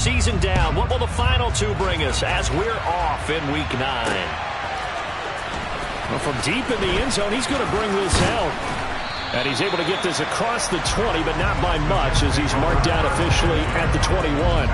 Season down. What will the final two bring us as we're off in Week 9? Well, from deep in the end zone, he's going to bring this out. And he's able to get this across the 20, but not by much as he's marked down officially at the 21.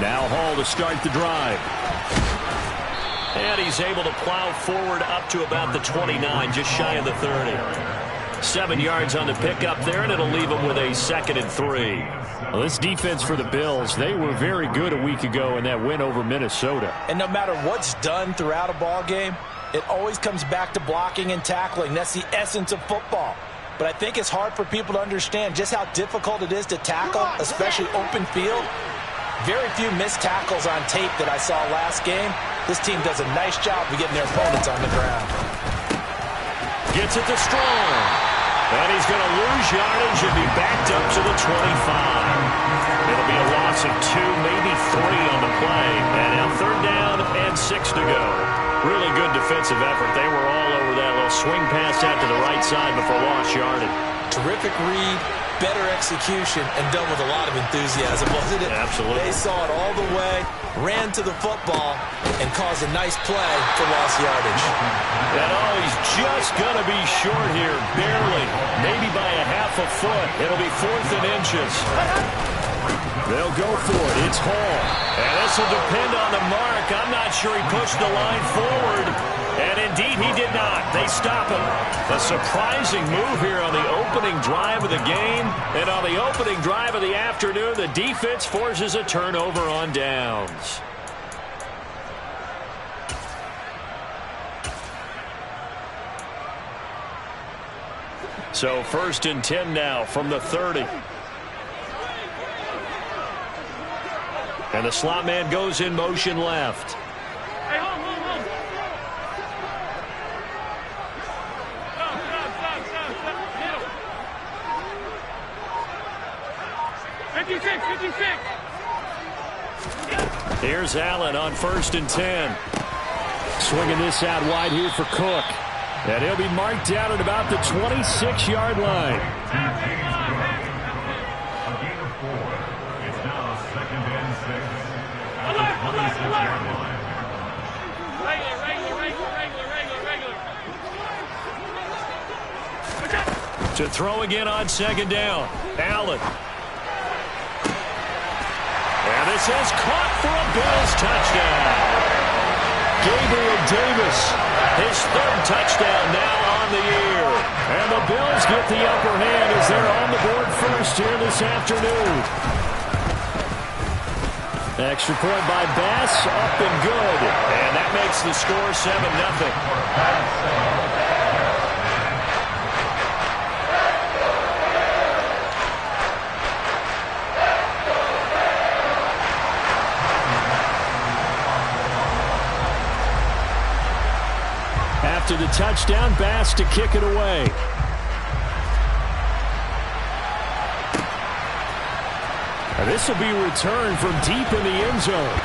Now Hall to start the drive. And he's able to plow forward up to about the 29, just shy of the 30. 7 yards on the pickup there, and it'll leave him with a 2nd and 3. Well, this defense for the Bills, they were very good a week ago in that win over Minnesota. And no matter what's done throughout a ball game, it always comes back to blocking and tackling. That's the essence of football. But I think it's hard for people to understand just how difficult it is to tackle, especially open field. Very few missed tackles on tape that I saw last game. This team does a nice job of getting their opponents on the ground. Gets it to Strong. And he's going to lose yardage and be backed up to the 25. It'll be a loss of 2, maybe 3 on the play. And now 3rd down and 6 to go. Really good defensive effort. They were all over that little swing pass out to the right side before lost yardage. Terrific read. Better execution, and done with a lot of enthusiasm, wasn't it? Absolutely. They saw it all the way, ran to the football, and caused a nice play for lost yardage. And he's just going to be short here, barely, maybe by a half a foot. It'll be 4th and inches. They'll go for it. It's Hall. And this will depend on the mark. I'm not sure he pushed the line forward. And indeed, he did not. They stop him. A surprising move here on the opening drive of the game. And on the opening drive of the afternoon, the defense forces a turnover on downs. So 1st and 10 now from the 30. And the slot man goes in motion left. Hey, hold. 56. Here's Allen on 1st and 10. Swinging this out wide here for Cook. And he'll be marked down at about the 26-yard line. To throw again on 2nd down. Allen. And this is caught for a Bills touchdown. Gabriel Davis, his 3rd touchdown now on the year. And the Bills get the upper hand as they're on the board first here this afternoon. Extra point by Bass, up and good. And that makes the score 7-0. After the touchdown, Bass to kick it away. And this will be returned from deep in the end zone.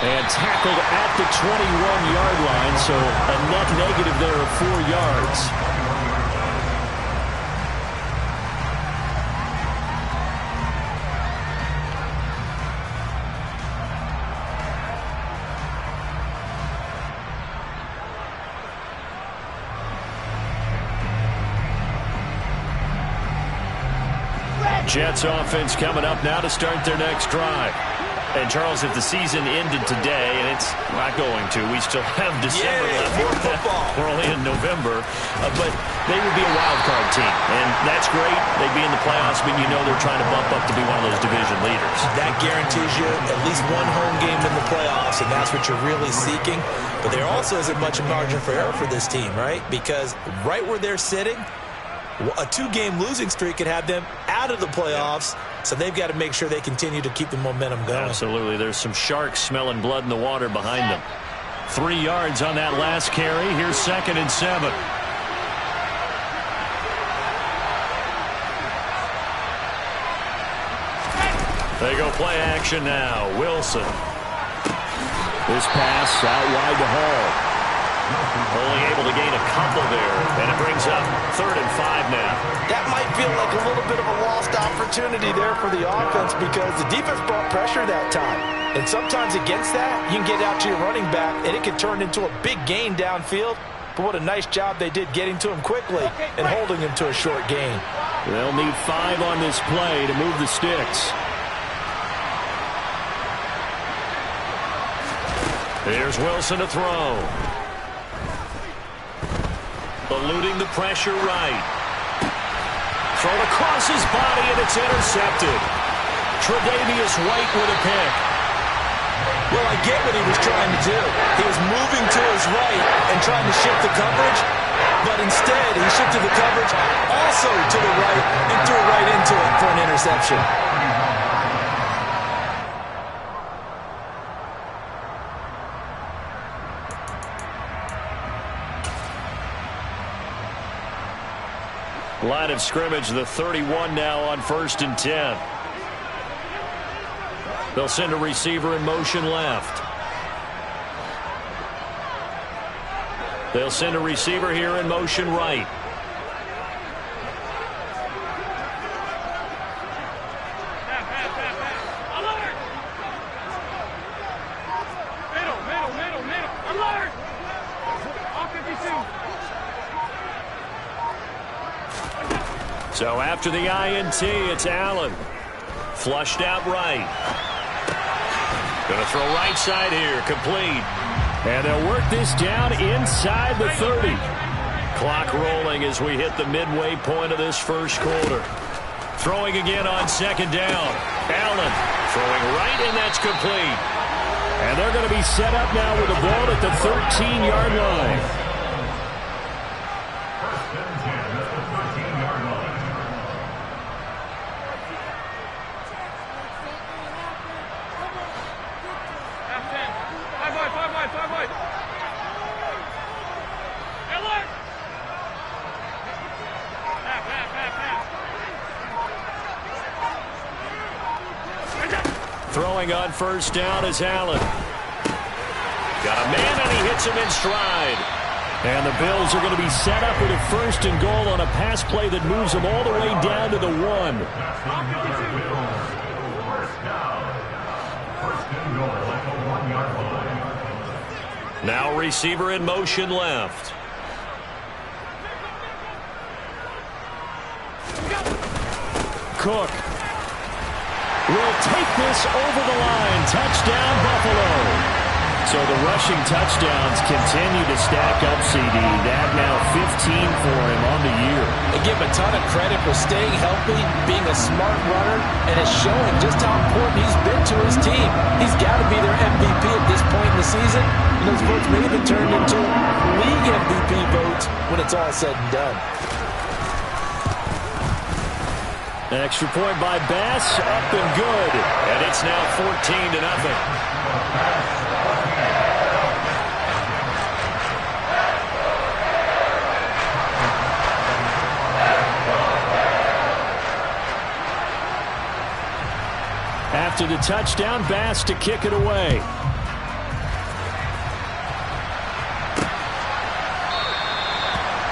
And tackled at the 21-yard line, so a net negative there of 4 yards. Jets offense coming up now to start their next drive. And, Charles, if the season ended today, and it's not going to, we still have December left. More football. We're only in November. But they would be a wild card team. And that's great. They'd be in the playoffs, but you know they're trying to bump up to be one of those division leaders. That guarantees you at least one home game in the playoffs, and that's what you're really seeking. But there also isn't much margin for error for this team, right? Because right where they're sitting, A 2-game losing streak could have them out of the playoffs, so they've got to make sure they continue to keep the momentum going. Absolutely. There's some sharks smelling blood in the water behind them. 3 yards on that last carry. Here's 2nd and 7. They go play action now. Wilson. This pass out wide to Hall. Only able to gain a couple there, and it brings up 3rd and 5 now. That might feel like a little bit of a lost opportunity there for the offense because the defense brought pressure that time. And sometimes against that, you can get out to your running back, and it can turn into a big gain downfield. But what a nice job they did getting to him quickly and holding him to a short gain. They'll need 5 on this play to move the sticks. Here's Wilson to throw. Eluding the pressure right. Thrown across his body, and it's intercepted. Tre'Davious White with a pick. Well, I get what he was trying to do. He was moving to his right and trying to shift the coverage, but instead he shifted the coverage also to the right and threw it right into it for an interception. Line of scrimmage, the 31 now on 1st and 10. They'll send a receiver in motion left. They'll send a receiver here in motion right. So after the INT, it's Allen. Flushed out right. Going to throw right side here, complete. And they'll work this down inside the 30. Clock rolling as we hit the midway point of this first quarter. Throwing again on 2nd down. Allen throwing right, and that's complete. And they're going to be set up now with the ball at the 13-yard line. Throwing on 1st down is Allen. Got a man, and he hits him in stride. And the Bills are going to be set up with a 1st and goal on a pass play that moves them all the way down to the 1. Now receiver in motion left. Cook will take this over the line. Touchdown, Buffalo. So the rushing touchdowns continue to stack up, CD. That now 15 for him on the year. I give him a ton of credit for staying healthy, being a smart runner, and it's showing just how important he's been to his team. He's got to be their MVP at this point in the season, and those votes may have been turned into league MVP votes when it's all said and done. Extra point by Bass, up and good. And it's now 14-0. After the touchdown, Bass to kick it away.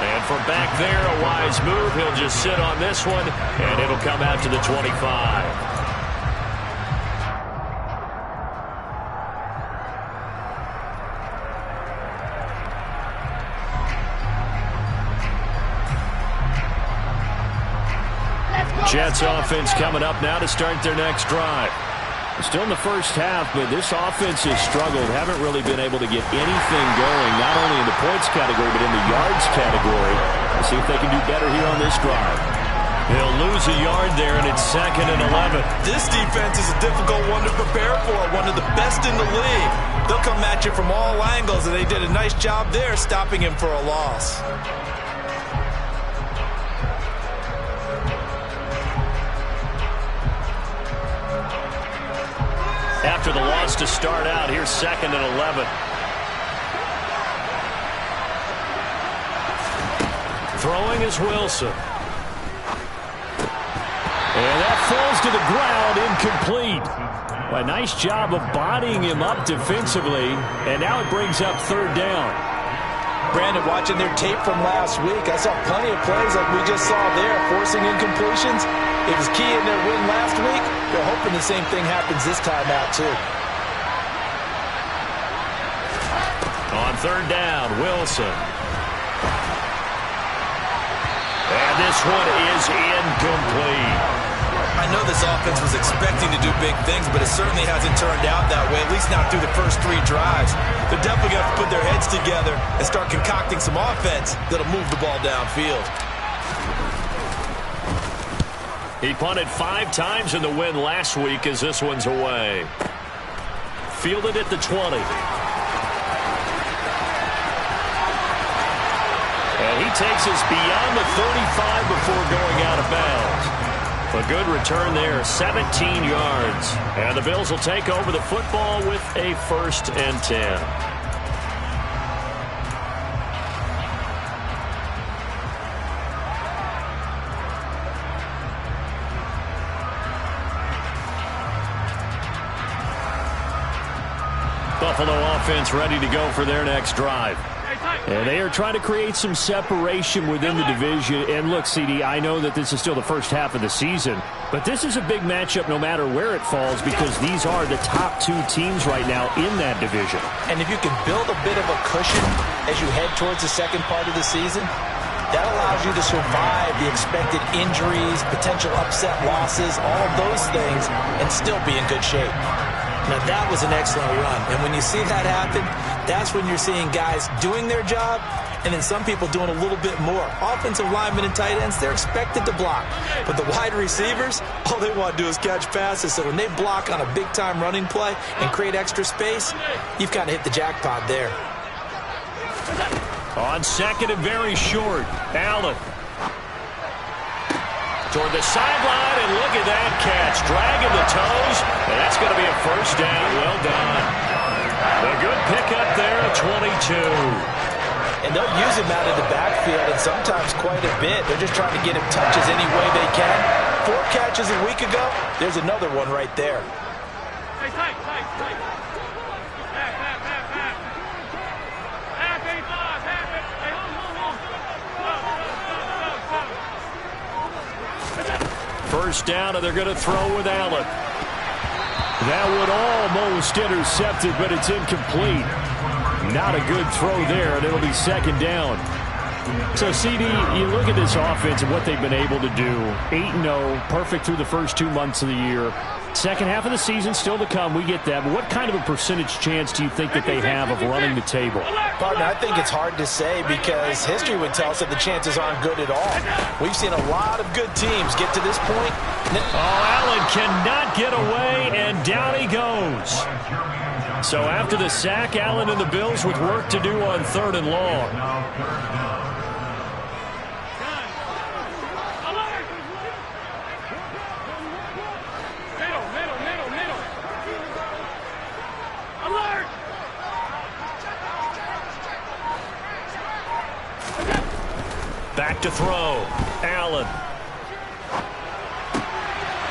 And from back there, a wise move. He'll just sit on this one, and it'll come out to the 25. Jets offense coming up now to start their next drive. Still in the first half, but this offense has struggled. Haven't really been able to get anything going, not only in the points category, but in the yards category. Let's see if they can do better here on this drive. They'll lose a yard there, and it's 2nd and 11. This defense is a difficult one to prepare for, one of the best in the league. They'll come at you from all angles, and they did a nice job there stopping him for a loss. after the loss to start out. Here's 2nd and 11. Throwing is Wilson. And that falls to the ground, incomplete. A nice job of bodying him up defensively, and now it brings up 3rd down. Brandon, watching their tape from last week, I saw plenty of plays like we just saw there, forcing incompletions. It was key in their win last week. They're hoping the same thing happens this time out, too. On 3rd down, Wilson. And this one is incomplete. I know this offense was expecting to do big things, but it certainly hasn't turned out that way, at least not through the first 3 drives. They're definitely going to have to put their heads together and start concocting some offense that'll move the ball downfield. He punted 5 times in the win last week as this one's away. Fielded at the 20. And he takes us beyond the 35 before going out of bounds. A good return there, 17 yards. And the Bills will take over the football with a 1st and 10. Buffalo offense ready to go for their next drive. And they are trying to create some separation within the division. And look, CD, I know that this is still the first half of the season, but this is a big matchup no matter where it falls because these are the top 2 teams right now in that division. And if you can build a bit of a cushion as you head towards the second part of the season, that allows you to survive the expected injuries, potential upset losses, all of those things, and still be in good shape. Now, that was an excellent run. And when you see that happen, that's when you're seeing guys doing their job and then some people doing a little bit more. Offensive linemen and tight ends, they're expected to block. But the wide receivers, all they want to do is catch passes. So when they block on a big-time running play and create extra space, you've kind of hit the jackpot there. On 2nd and very short, Allen. Toward the sideline, and look at that catch. Dragging the toes, and that's going to be a 1st down. Well done. A good pickup there at 22. And they'll use him out of the backfield, and sometimes quite a bit. They're just trying to get him touches any way they can. 4 catches a week ago. There's another one right there. Hey, tight. First down, and they're going to throw with Allen. That would almost intercept it, but it's incomplete. Not a good throw there, and it'll be 2nd down. So, CD, you look at this offense and what they've been able to do. 8-0, perfect through the first 2 months of the year. Second half of the season still to come. We get that. But what kind of a percentage chance do you think that they have of running the table? Partner, I think it's hard to say because history would tell us that the chances aren't good at all. We've seen a lot of good teams get to this point. Allen cannot get away, and down he goes. So after the sack, Allen and the Bills with work to do on 3rd and long. Back to throw. Allen.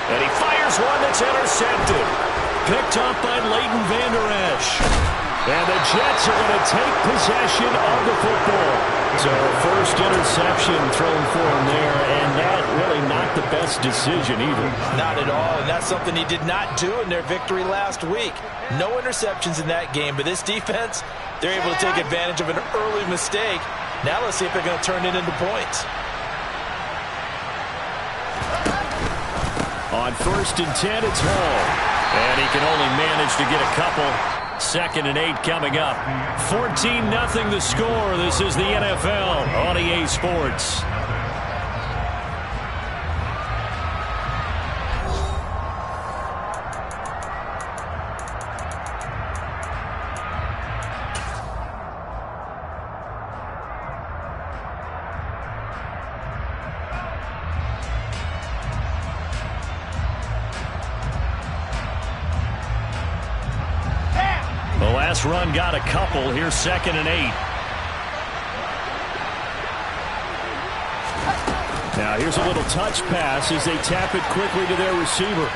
And he fires one that's intercepted. Picked up by Leighton Vander Esch. And the Jets are going to take possession of the football. So first interception thrown for him there, and that really not the best decision either. Not at all, and that's something he did not do in their victory last week. No interceptions in that game, but this defense, they're able to take advantage of an early mistake. Now let's see if they're going to turn it into points. On 1st and 10, it's Hall. And he can only manage to get a couple. 2nd and 8 coming up. 14-0 the score. This is the NFL on EA Sports. last run got a couple. Here's 2nd and 8. Now here's a little touch pass as they tap it quickly to their receiver.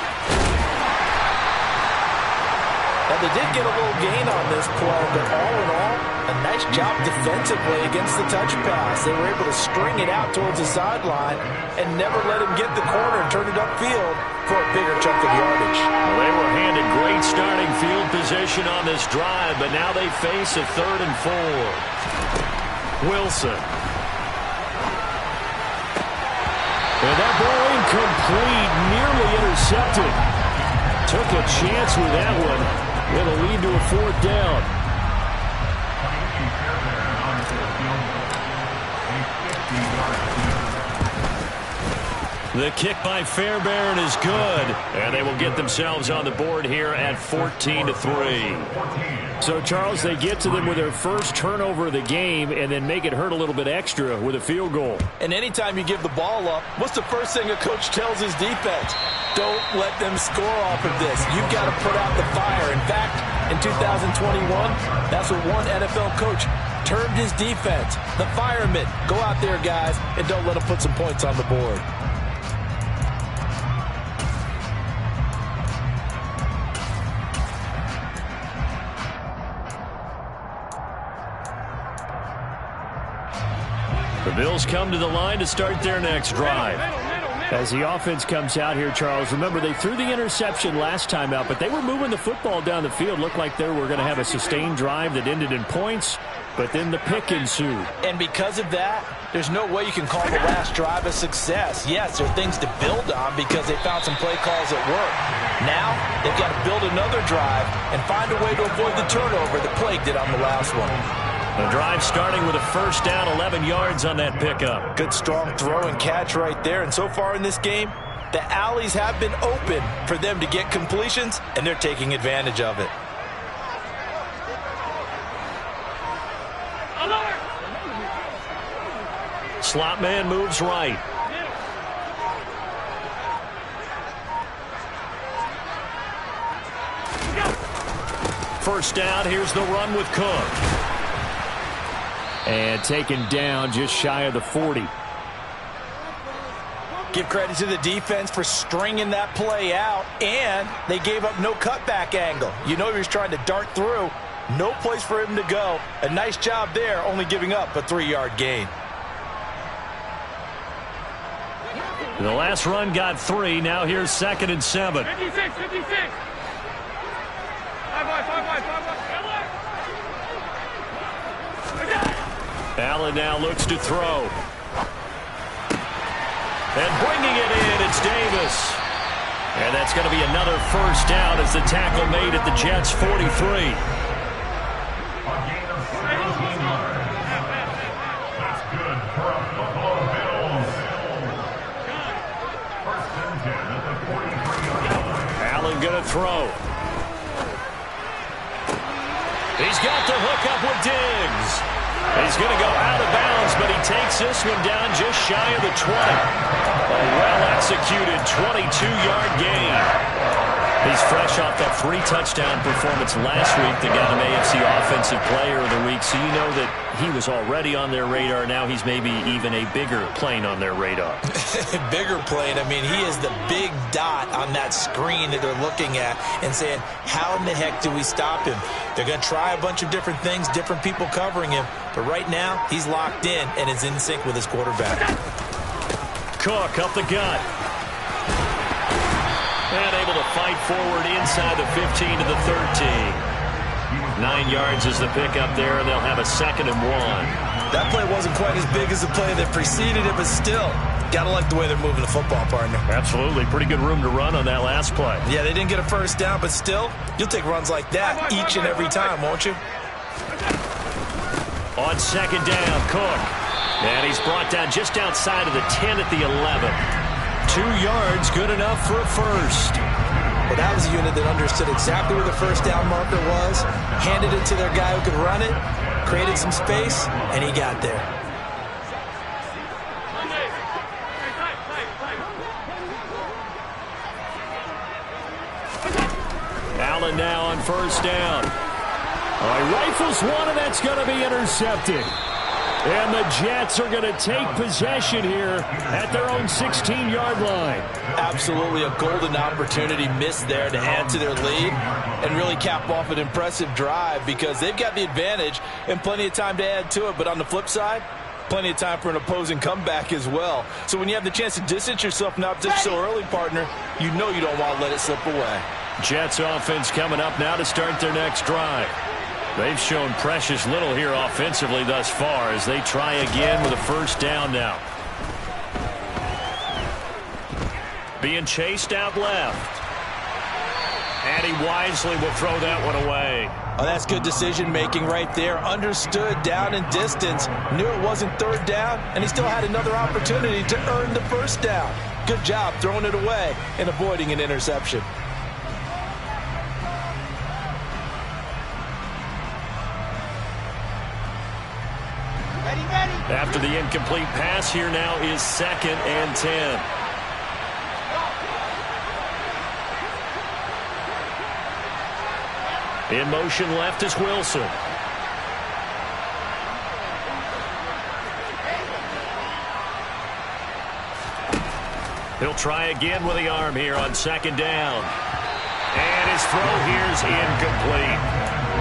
Now they did get a little gain on this play, but all in all, a nice job defensively against the touch pass. They were able to string it out towards the sideline and never let him get the corner and turn it upfield for a bigger chunk of yardage. Well, they were handed great starting field position on this drive, but now they face a 3rd and 4. Wilson. And that ball incomplete, nearly intercepted. Took a chance with that one. It'll lead to a 4th down. The kick by Fairbairn is good, and they will get themselves on the board here at 14-3. So, Charles, they get to them with their first turnover of the game and then make it hurt a little bit extra with a field goal. And anytime you give the ball up, what's the first thing a coach tells his defense? Don't let them score off of this. You've got to put out the fire. In fact, in 2021, that's what one NFL coach termed his defense. The firemen. Go out there, guys, and don't let them put some points on the board. The Bills come to the line to start their next drive. As the offense comes out here, Charles, remember they threw the interception last time out, but they were moving the football down the field. Looked like they were going to have a sustained drive that ended in points, but then the pick ensued. And because of that, there's no way you can call the last drive a success. Yes, there are things to build on because they found some play calls that work. Now, they've got to build another drive and find a way to avoid the turnover that plagued it on the last one. The drive starting with a 1st down, 11 yards on that pickup. Good strong throw and catch right there. And so far in this game, the alleys have been open for them to get completions, and they're taking advantage of it. Slot man moves right. First down, here's the run with Cook. And taken down just shy of the 40. Give credit to the defense for stringing that play out, and they gave up no cutback angle. You know he was trying to dart through. No place for him to go. A nice job there, only giving up a 3-yard gain. The last run got 3. Now here's 2nd and 7. 56, 56. Allen now looks to throw. And bringing it in, it's Davis. And that's going to be another 1st down as the tackle made at the Jets' 43. Allen going to throw. He's got the hook up with Diggs. He's going to go out of bounds, but he takes this one down just shy of the 20. A well-executed 22-yard gain. He's fresh off that 3-touchdown performance last week that got him AFC Offensive Player of the Week, so you know that he was already on their radar. Now he's maybe even a bigger plane on their radar. Bigger plane. I mean, he is the big dot on that screen that they're looking at and saying, how in the heck do we stop him? They're going to try a bunch of different things, different people covering him. But right now, he's locked in and is in sync with his quarterback. Cook up the gut. And able to fight forward inside the 15 to the 13. 9 yards is the pickup there, and they'll have a 2nd and 1. That play wasn't quite as big as the play that preceded it, but still, got to like the way they're moving the football, partner. Absolutely. Pretty good room to run on that last play. Yeah, they didn't get a 1st down, but still, you'll take runs like that each and every time, won't you? On 2nd down, Cook. And he's brought down just outside of the 10 at the 11. 2 yards, good enough for a 1st. Well, that was a unit that understood exactly where the 1st down marker was, handed it to their guy who could run it, created some space, and he got there. Allen now on 1st down. Oh, he rifles one, and that's going to be intercepted. And the Jets are going to take possession here at their own 16-yard line. Absolutely a golden opportunity missed there to add to their lead and really cap off an impressive drive because they've got the advantage and plenty of time to add to it. But on the flip side, plenty of time for an opposing comeback as well. So when you have the chance to distance yourself from the opposition so early, partner, you know you don't want to let it slip away. Jets offense coming up now to start their next drive. They've shown precious little here offensively thus far as they try again with a first down now. Being chased out left. And he wisely will throw that one away. Oh, that's good decision-making right there. Understood down and distance. Knew it wasn't third down, and he still had another opportunity to earn the first down. Good job throwing it away and avoiding an interception. After the incomplete pass, here now is 2nd and 10. In motion left is Wilson. He'll try again with the arm here on 2nd down. And his throw here is incomplete.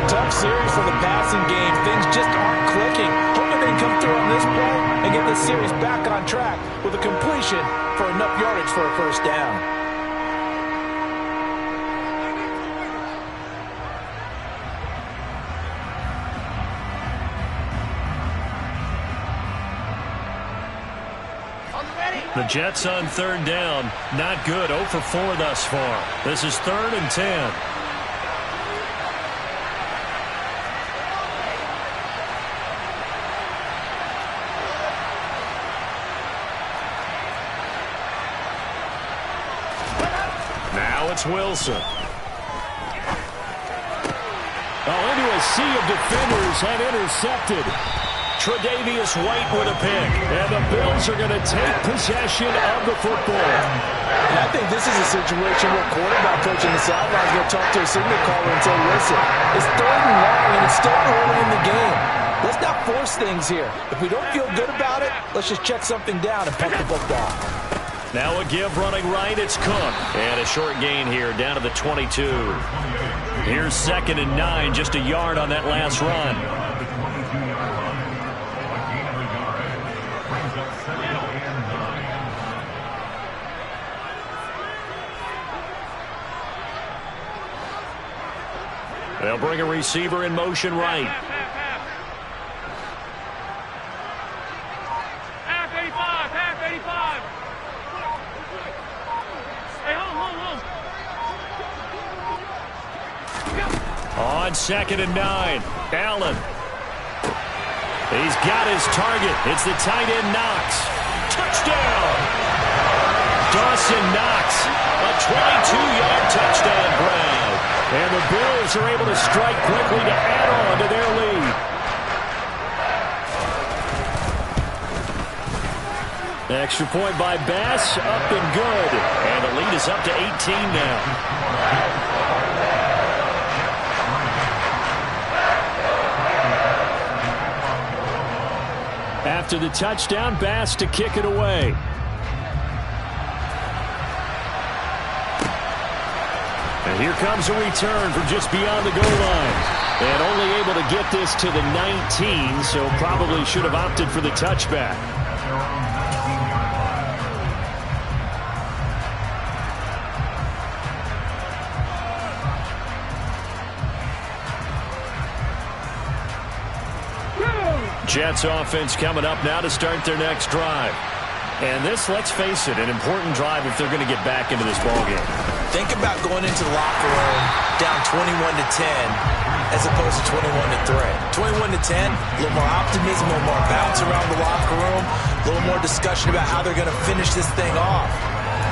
Tough series for the passing game. Things just aren't clicking. Hoping they can come through on this play and get this series back on track with a completion for enough yardage for a first down. The Jets on 3rd down. Not good. 0 for 4 thus far. This is 3rd and 10. It's Wilson. Into a sea of defenders and intercepted. Tre'Davious White with a pick. And the Bills are going to take possession of the football. And I think this is a situation where quarterback coach in the sideline is going to talk to a signal caller and say, listen, it's 3rd and long and it's still early in the game. Let's not force things here. If we don't feel good about it, let's just check something down and punt the football. Now a give running right, it's Cook. And a short gain here down to the 22. Here's 2nd and 9, just a yard on that last run. They'll bring a receiver in motion right. On 2nd and 9, Allen. He's got his target. It's the tight end Knox. Touchdown! Dawson Knox, a 22-yard touchdown grab. And the Bills are able to strike quickly to add on to their lead. Extra point by Bass, up and good. And the lead is up to 18 now. After the touchdown, Bass to kick it away. And here comes a return from just beyond the goal line. And only able to get this to the 19, so probably should have opted for the touchback. Jets offense coming up now to start their next drive. And this, let's face it, an important drive if they're going to get back into this ballgame. Think about going into the locker room down 21-10 as opposed to 21-3. 21-10, a little more optimism, a little more bounce around the locker room, a little more discussion about how they're going to finish this thing off.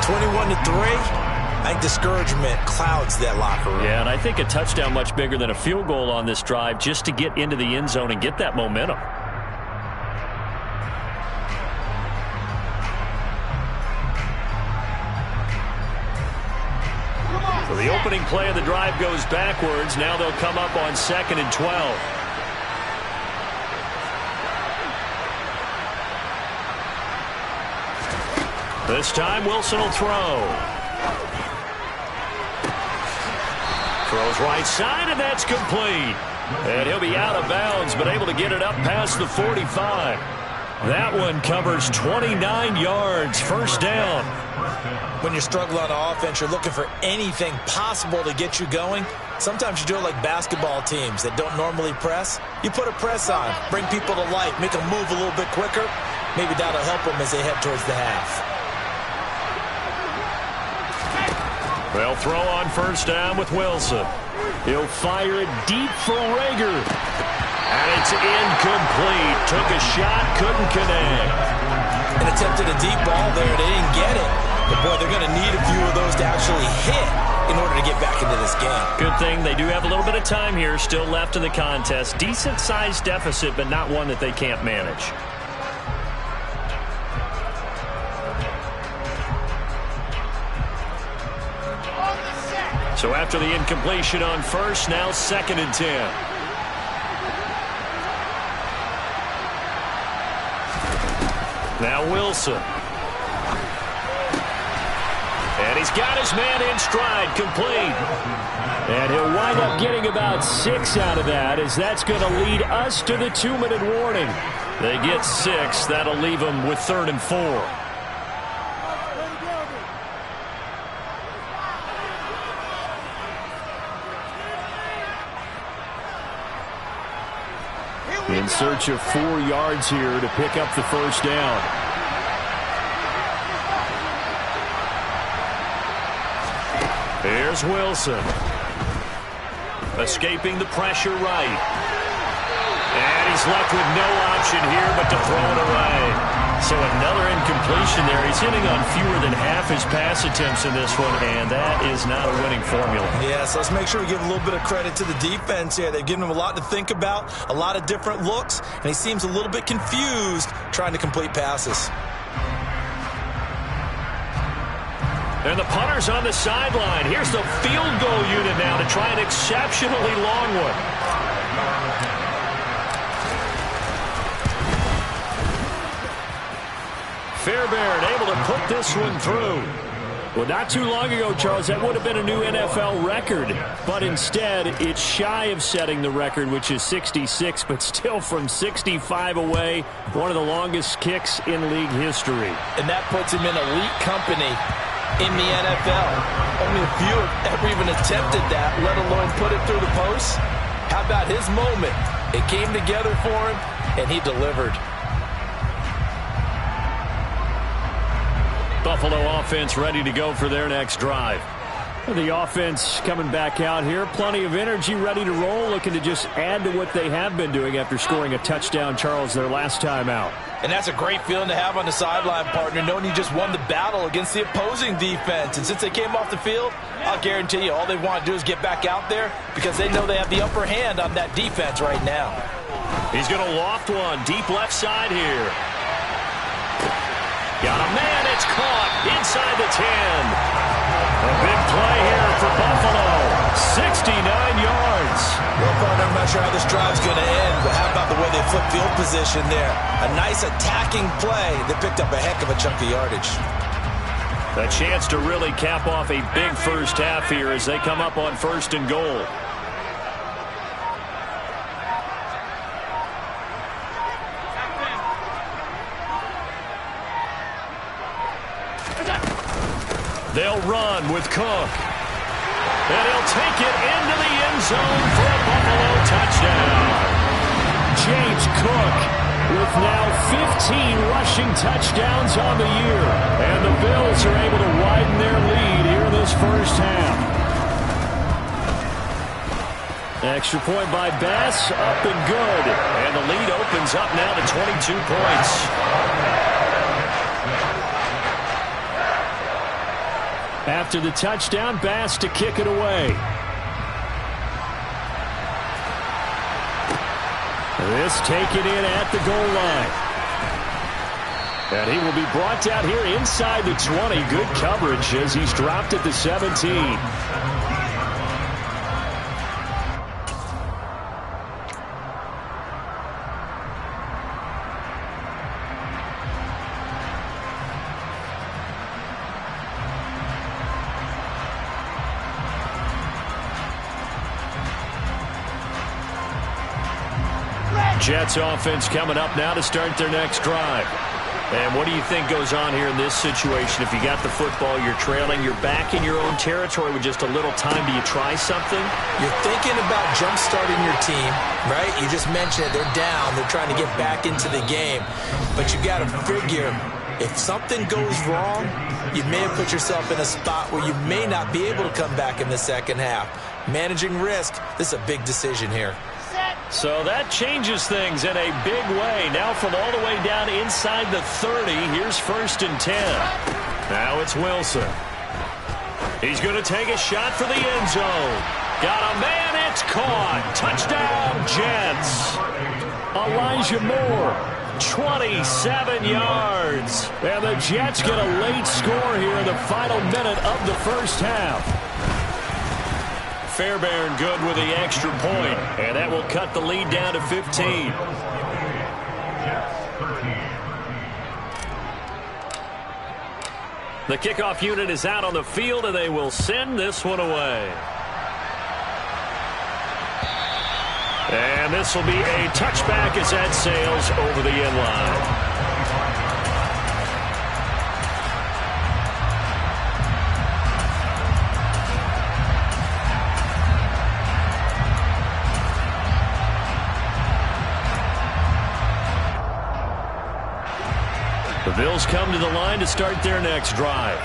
21-3, I think discouragement clouds that locker room. Yeah, and I think a touchdown much bigger than a field goal on this drive just to get into the end zone and get that momentum. So the opening play of the drive goes backwards. Now they'll come up on 2nd and 12. This time Wilson will throw. Throws right side, and that's complete. And he'll be out of bounds, but able to get it up past the 45. That one covers 29 yards. First down. When you're struggling on offense, you're looking for anything possible to get you going. Sometimes you do it like basketball teams that don't normally press. You put a press on, bring people to life, make them move a little bit quicker. Maybe that'll help them as they head towards the half. They'll throw on first down with Wilson. He'll fire it deep for Rager. And it's incomplete. Took a shot, couldn't connect. And attempted a deep ball there. They didn't get it. But, boy, they're going to need a few of those to actually hit in order to get back into this game. Good thing they do have a little bit of time here still left in the contest. Decent-sized deficit, but not one that they can't manage. So after the incompletion on first, now 2nd and 10. Now Wilson. And he's got his man in stride, complete. And he'll wind up getting about 6 out of that, as that's going to lead us to the 2-minute warning. They get 6. That'll leave them with 3rd and 4. In search of 4 yards here to pick up the first down. Here's Wilson. Escaping the pressure right. And he's left with no option here but to throw it away. So another incompletion there. He's hitting on fewer than half his pass attempts in this one, and that is not a winning formula. Yeah, so let's make sure we give a little bit of credit to the defense here. They've given him a lot to think about, a lot of different looks, and he seems a little bit confused trying to complete passes. And the punter's on the sideline. Here's the field goal unit now to try an exceptionally long one. Fairbairn able to put this one through. Well, not too long ago, Charles, that would have been a new NFL record. But instead, it's shy of setting the record, which is 66, but still from 65 away, one of the longest kicks in league history. And that puts him in elite company in the NFL. Only a few have ever even attempted that, let alone put it through the post. How about his moment? It came together for him, and he delivered. Buffalo offense ready to go for their next drive. The offense coming back out here. Plenty of energy, ready to roll, looking to just add to what they have been doing after scoring a touchdown, Charles, their last time out. And that's a great feeling to have on the sideline, partner, knowing you just won the battle against the opposing defense. And since they came off the field, I'll guarantee you all they want to do is get back out there because they know they have the upper hand on that defense right now. He's going to loft one deep left side here. Got a man, it's caught inside the 10. A big play here for Buffalo. 69 yards. Well, partner, I'm not sure how this drive's going to end, but how about the way they flip field position there? A nice attacking play that picked up a heck of a chunk of yardage. A chance to really cap off a big first half here as they come up on 1st and goal. They'll run with Cook. And he'll take it into the end zone for a Buffalo touchdown. James Cook with now 15 rushing touchdowns on the year. And the Bills are able to widen their lead here in this first half. Extra point by Bass, up and good. And the lead opens up now to 22 points. After the touchdown, Bass to kick it away. This taken in at the goal line. And he will be brought down here inside the 20. Good coverage as he's dropped at the 17. Jets offense coming up now to start their next drive. And what do you think goes on here in this situation? If you got the football, you're trailing, you're back in your own territory with just a little time. Do you try something? You're thinking about jump-starting your team, right? You just mentioned it. They're down. They're trying to get back into the game. But you got to figure, if something goes wrong, you may have put yourself in a spot where you may not be able to come back in the second half. Managing risk, this is a big decision here. So that changes things in a big way. Now from all the way down inside the 30, here's 1st and 10. Now it's Wilson. He's going to take a shot for the end zone. Got a man, it's caught. Touchdown, Jets. Elijah Moore, 27 yards. And the Jets get a late score here in the final minute of the first half. Fairbairn good with the extra point, and that will cut the lead down to 15. The kickoff unit is out on the field, and they will send this one away. And this will be a touchback as that sails over the end line. The Bills come to the line to start their next drive.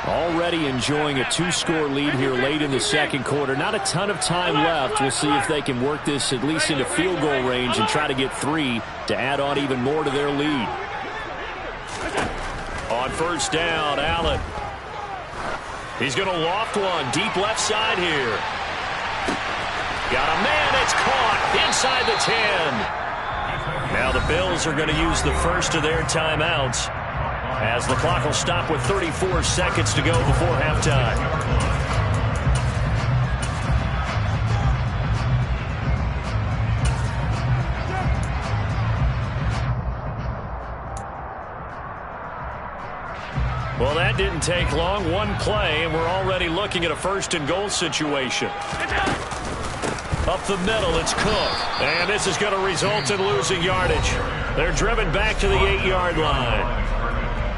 Already enjoying a 2-score lead here late in the second quarter. Not a ton of time left. We'll see if they can work this at least into field goal range and try to get 3 to add on even more to their lead. On first down, Allen. He's going to loft one deep left side here. Got a man, it's caught inside the 10. Now the Bills are going to use the first of their timeouts as the clock will stop with 34 seconds to go before halftime. Well, that didn't take long. One play, and we're already looking at a 1st and goal situation. Up the middle, it's Cook. And this is going to result in losing yardage. They're driven back to the 8-yard line.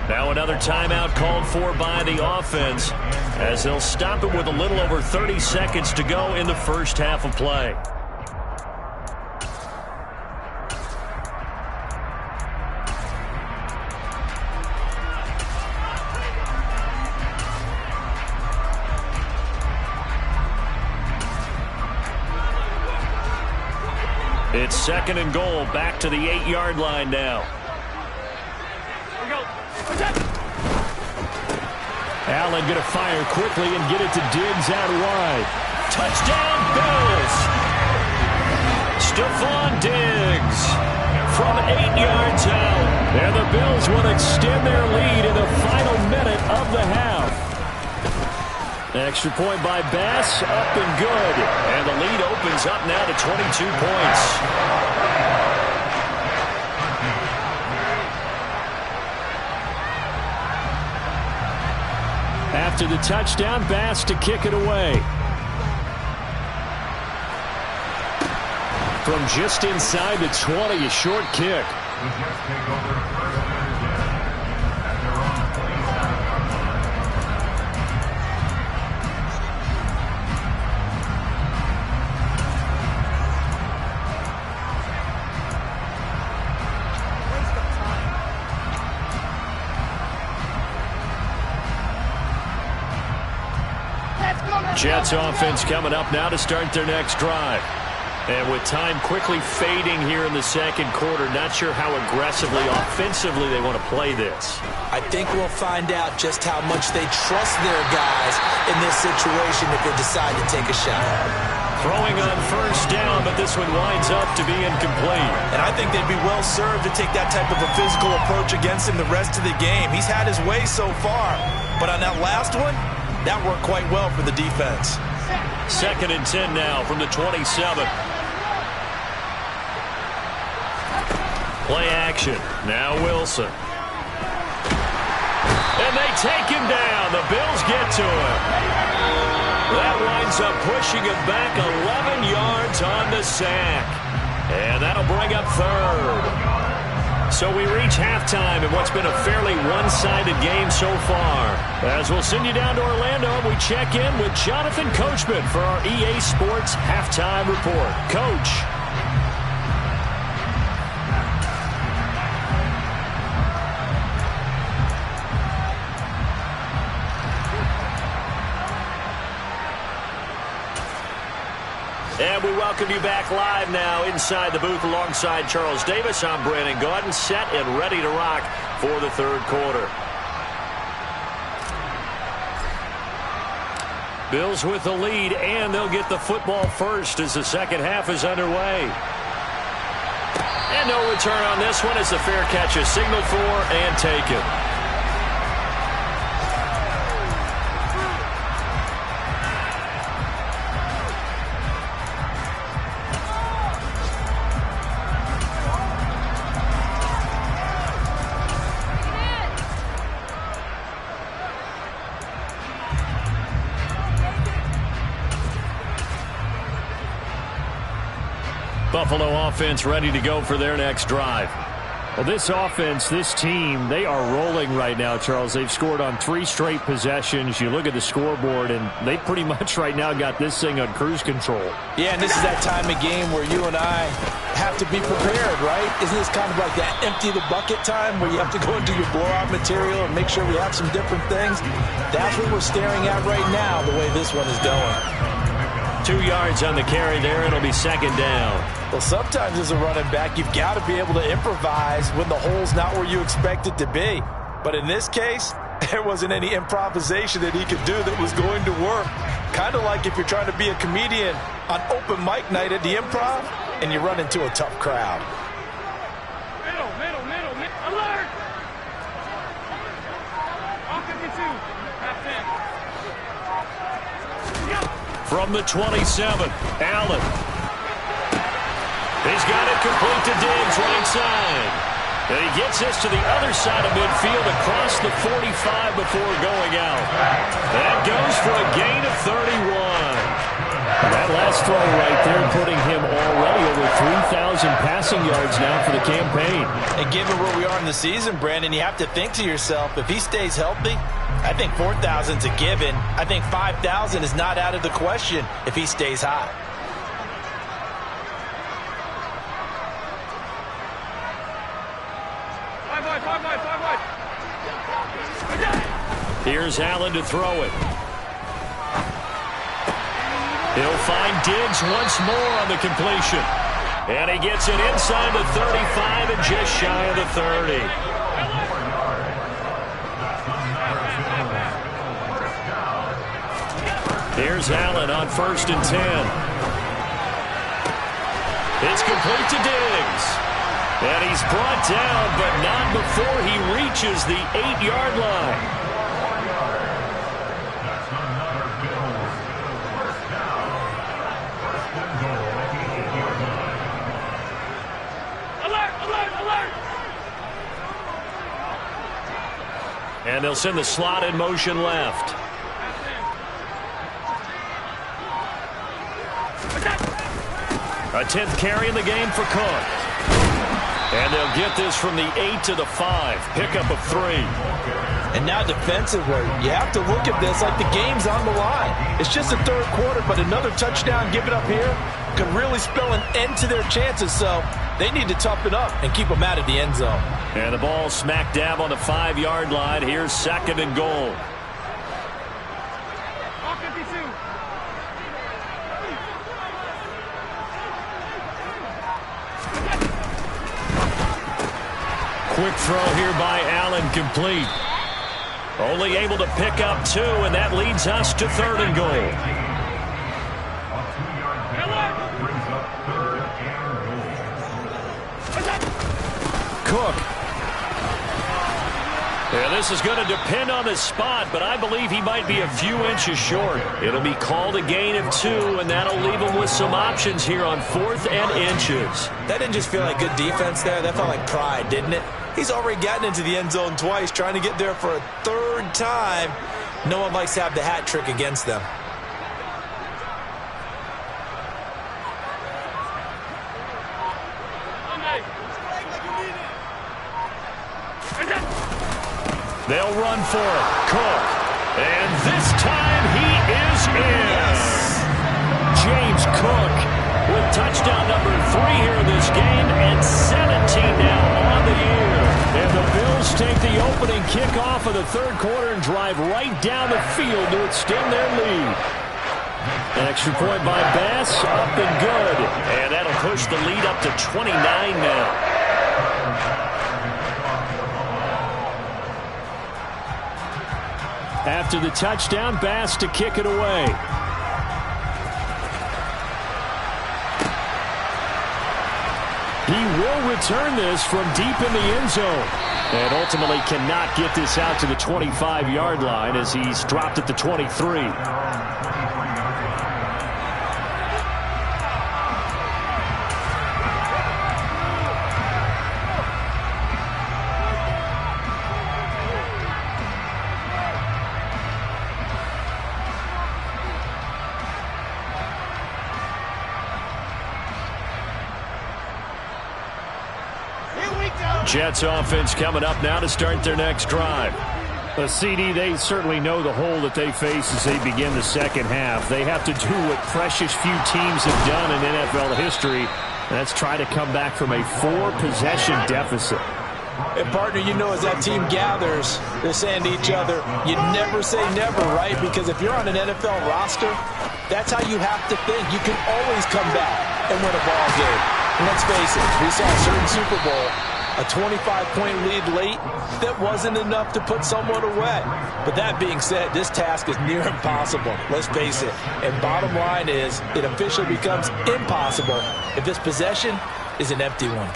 Now another timeout called for by the offense as they'll stop it with a little over 30 seconds to go in the first half of play. It's 2nd and goal, back to the 8-yard line now. Allen going to fire quickly and get it to Diggs out wide. Touchdown, Bills! Stephon Diggs from 8 yards out. And the Bills will extend their lead in the final minute of the half. Extra point by Bass, up and good. And the lead opens up now to 22 points. After the touchdown, Bass to kick it away. From just inside the 20, a short kick. Jets offense coming up now to start their next drive. And with time quickly fading here in the second quarter, not sure how aggressively, offensively they want to play this. I think we'll find out just how much they trust their guys in this situation if they decide to take a shot. Throwing on first down, but this one winds up to be incomplete. And I think they'd be well served to take that type of a physical approach against him the rest of the game. He's had his way so far, but on that last one, that worked quite well for the defense. 2nd and 10 now from the 27. Play action. Now Wilson. And they take him down. The Bills get to him. That winds up pushing him back 11 yards on the sack. And that'll bring up 3rd. So we reach halftime in what's been a fairly one-sided game so far. As we'll send you down to Orlando, we check in with Jonathan Coachman for our EA Sports Halftime Report. Coach. And we welcome you back live now inside the booth alongside Charles Davis. I'm Brandon Gaudin, set and ready to rock for the 3rd quarter. Bills with the lead, and they'll get the football first as the 2nd half is underway. And no return on this one as the fair catch is signaled for and taken. Buffalo offense ready to go for their next drive. Well, this offense, this team, they are rolling right now, Charles. They've scored on 3 straight possessions. You look at the scoreboard, and they pretty much right now got this thing on cruise control. Yeah, and this is that time of game where you and I have to be prepared, right? Isn't this kind of like that empty the bucket time where you have to go into your blowout material and make sure we have some different things? That's what we're staring at right now, the way this one is going. 2 yards on the carry there. It'll be 2nd down. Well, sometimes as a running back, you've got to be able to improvise when the hole's not where you expect it to be. But in this case, there wasn't any improvisation that he could do that was going to work. Kind of like if you're trying to be a comedian on open mic night at the Improv and you run into a tough crowd. Middle, alert! All 52, half 10. From the 27, Allen. He's got it complete to Diggs, right side. And he gets this to the other side of midfield across the 45 before going out. That goes for a gain of 31. That last throw right there putting him already over 3,000 passing yards now for the campaign. And given where we are in the season, Brandon, you have to think to yourself, if he stays healthy, I think 4,000's a given. I think 5,000 is not out of the question if he stays hot. Here's Allen to throw it. He'll find Diggs once more on the completion. And he gets it inside the 35 and just shy of the 30. Here's Allen on 1st and 10. It's complete to Diggs. And he's brought down, but not before he reaches the 8-yard line. And they'll send the slot in motion left. A 10th carry in the game for Cook. And they'll get this from the 8 to the 5. Pickup of 3. And now defensively, you have to look at this like the game's on the line. It's just the 3rd quarter, but another touchdown given up here could really spell an end to their chances. So they need to toughen up and keep them out of the end zone. And the ball smack dab on the 5-yard line. Here's 2nd and goal. All 52. Quick throw here by Allen, complete. Only able to pick up 2, and that leads us to 3rd and goal. Cook. Yeah, this is going to depend on the spot, but I believe he might be a few inches short. It'll be called a gain of 2, and that'll leave him with some options here on 4th and inches. That didn't just feel like good defense there. That felt like pride, didn't it? He's already gotten into the end zone twice, trying to get there for a 3rd time. No one likes to have the hat trick against them. They'll run for it. Cook. And this time he is in. Yes. James Cook with touchdown number 3 here in this game and 17 now on the year. And the Bills take the opening kickoff of the 3rd quarter and drive right down the field to extend their lead. An extra point by Bass, up and good. And that'll push the lead up to 29 now. After the touchdown, Bass to kick it away. He will return this from deep in the end zone. And ultimately cannot get this out to the 25-yard line as he's dropped at the 23. Jets offense coming up now to start their next drive. CD, they certainly know the hole that they face as they begin the second half. They have to do what precious few teams have done in NFL history. That's try to come back from a 4-possession deficit. And, partner, you know as that team gathers, they're saying to each other, you never say never, right? Because if you're on an NFL roster, that's how you have to think. You can always come back and win a ball game. And let's face it, we saw a certain Super Bowl, a 25-point lead late, that wasn't enough to put someone away. But that being said, this task is near impossible. Let's face it. And bottom line is, it officially becomes impossible if this possession is an empty one.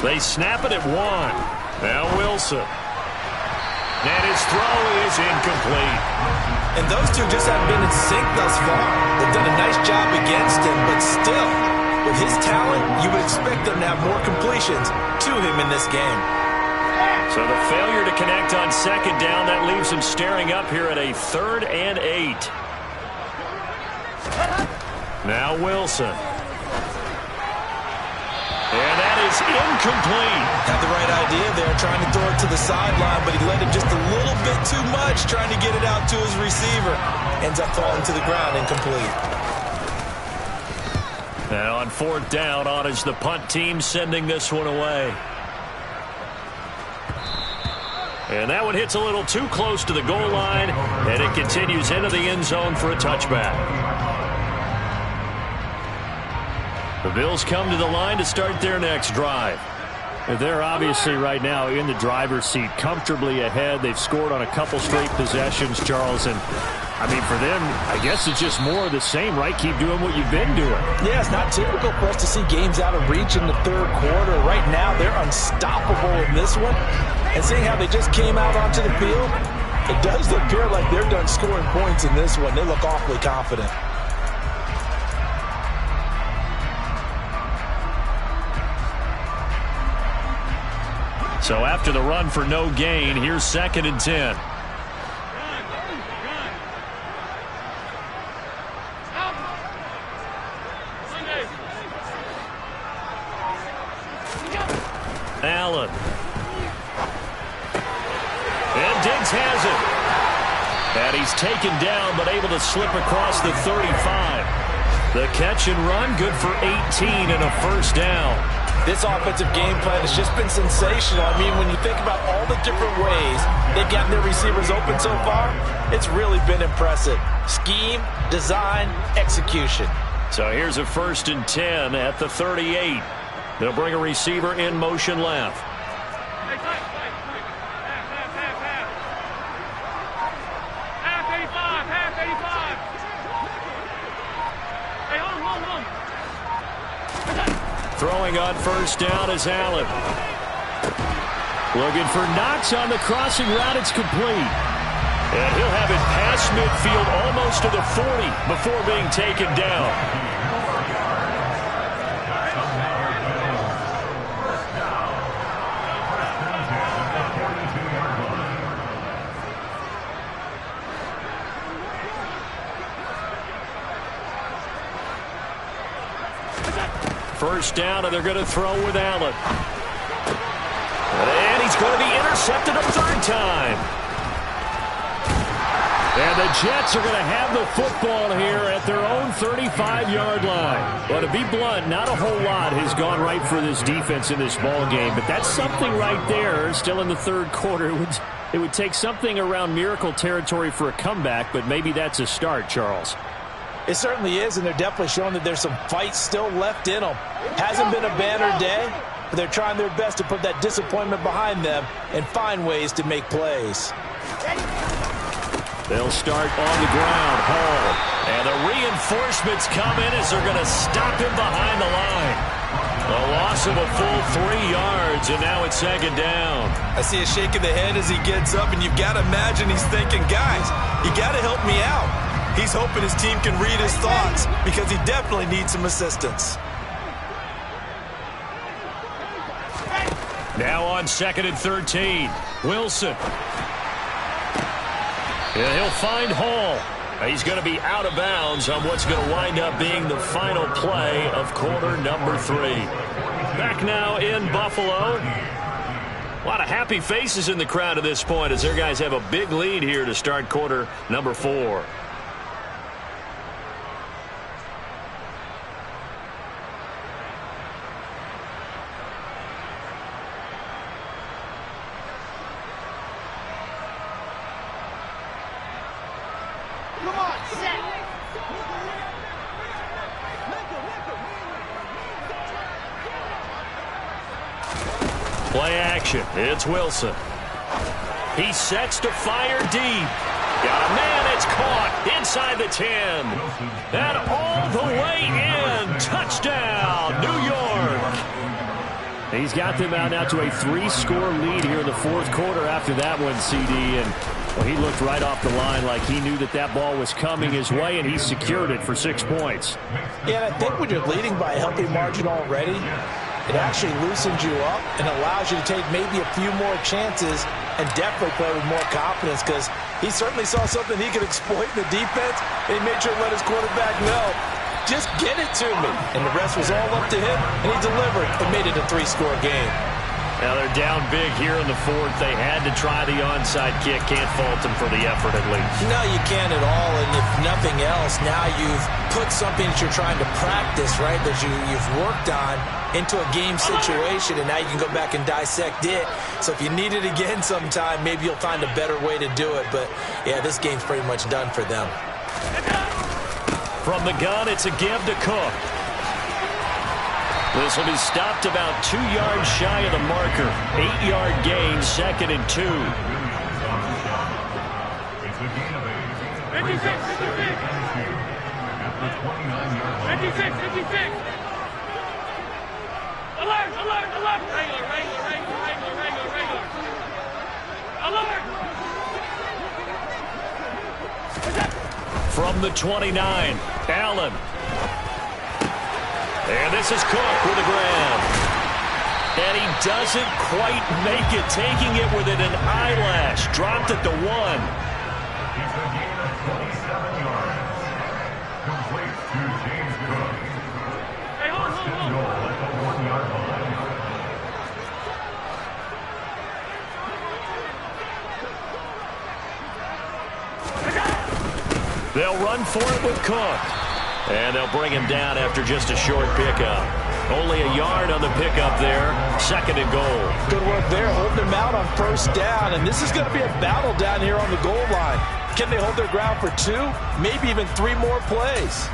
They snap it at 1. Now Wilson. And his throw is incomplete. And those two just haven't been in sync thus far. They've done a nice job against him, but still, with his talent, you would expect them to have more completions to him in this game. So the failure to connect on 2nd down, that leaves him staring up here at a 3rd and 8. Now Wilson. And that is incomplete. Had the right idea there, trying to throw it to the sideline, but he let him just a little bit too much, trying to get it out to his receiver. Ends up falling to the ground, incomplete. Now on 4th down, on is the punt team sending this one away. And that one hits a little too close to the goal line, and it continues into the end zone for a touchback. The Bills come to the line to start their next drive. They're obviously right now in the driver's seat, comfortably ahead. They've scored on a couple straight possessions, Charles. And, I mean, for them, I guess it's just more of the same, right? Keep doing what you've been doing. Yeah, it's not typical for us to see games out of reach in the 3rd quarter. Right now, they're unstoppable in this one. And seeing how they just came out onto the field, it does appear like they're done scoring points in this one. They look awfully confident. So after the run for no gain, here's 2nd and 10. Allen. And Diggs has it. And he's taken down, but able to slip across the 35. The catch and run, good for 18 and a 1st down. This offensive game plan has just been sensational. I mean, when you think about all the different ways they've gotten their receivers open so far, it's really been impressive. Scheme, design, execution. So here's a 1st and 10 at the 38. They'll bring a receiver in motion left. Half 85, half 85. Hey, hold on. Throwing on 1st down is Allen. Looking for Knox on the crossing route. It's complete. And he'll have it past midfield almost to the 40 before being taken down. First down, and they're going to throw with Allen. And he's going to be intercepted a 3rd time. And the Jets are going to have the football here at their own 35-yard line. Well, to be blunt, not a whole lot has gone right for this defense in this ball game, but that's something right there. Still in the 3rd quarter. It would take something around miracle territory for a comeback, but maybe that's a start, Charles. It certainly is, and they're definitely showing that there's some fight still left in them. Hasn't been a banner day, but they're trying their best to put that disappointment behind them and find ways to make plays. They'll start on the ground. Hall. And the reinforcements come in as they're going to stop him behind the line. A loss of a full 3 yards, and now it's 2nd down. I see a shake of the head as he gets up, and you've got to imagine he's thinking, guys, you got to help me out. He's hoping his team can read his thoughts because he definitely needs some assistance. Now on 2nd and 13. Wilson. And he'll find Hall. He's going to be out of bounds on what's going to wind up being the final play of quarter number 3. Back now in Buffalo. A lot of happy faces in the crowd at this point as their guys have a big lead here to start quarter number 4. Play action. It's Wilson. He sets to fire deep. Got a man. It's caught inside the 10. And all the way in. Touchdown, New York. He's got them out now to a 3-score lead here in the 4th quarter after that one, CD. And well, he looked right off the line like he knew that that ball was coming his way, and he secured it for 6 points. Yeah, and I think when you're leading by a healthy margin already, it actually loosens you up and allows you to take maybe a few more chances and definitely play with more confidence because he certainly saw something he could exploit in the defense, and he made sure to let his quarterback know, just get it to me. And the rest was all up to him, and he delivered and made it a 3-score game. Now they're down big here in the 4th. They had to try the onside kick. Can't fault them for the effort at least. No, you can't at all. And if nothing else, now you've put something that you're trying to practice, right, that you've worked on into a game situation, and now you can go back and dissect it. So if you need it again sometime, maybe you'll find a better way to do it. But, yeah, this game's pretty much done for them. From the gun, it's a give to Cook. This will be stopped about 2 yards shy of the marker. 8-yard gain, 2nd and 2. 56, 56. 56. Alert, alert, alert. Regular. Alert. From the 29, Allen. And this is Cook with the grab. And he doesn't quite make it, taking it within an eyelash. Dropped at the 1. Hey, hold. They'll run for it with Cook. And they'll bring him down after just a short pickup. Only a yard on the pickup there. 2nd and goal. Good work there, holding them out on 1st down. And this is going to be a battle down here on the goal line. Can they hold their ground for 2, maybe even 3 more plays?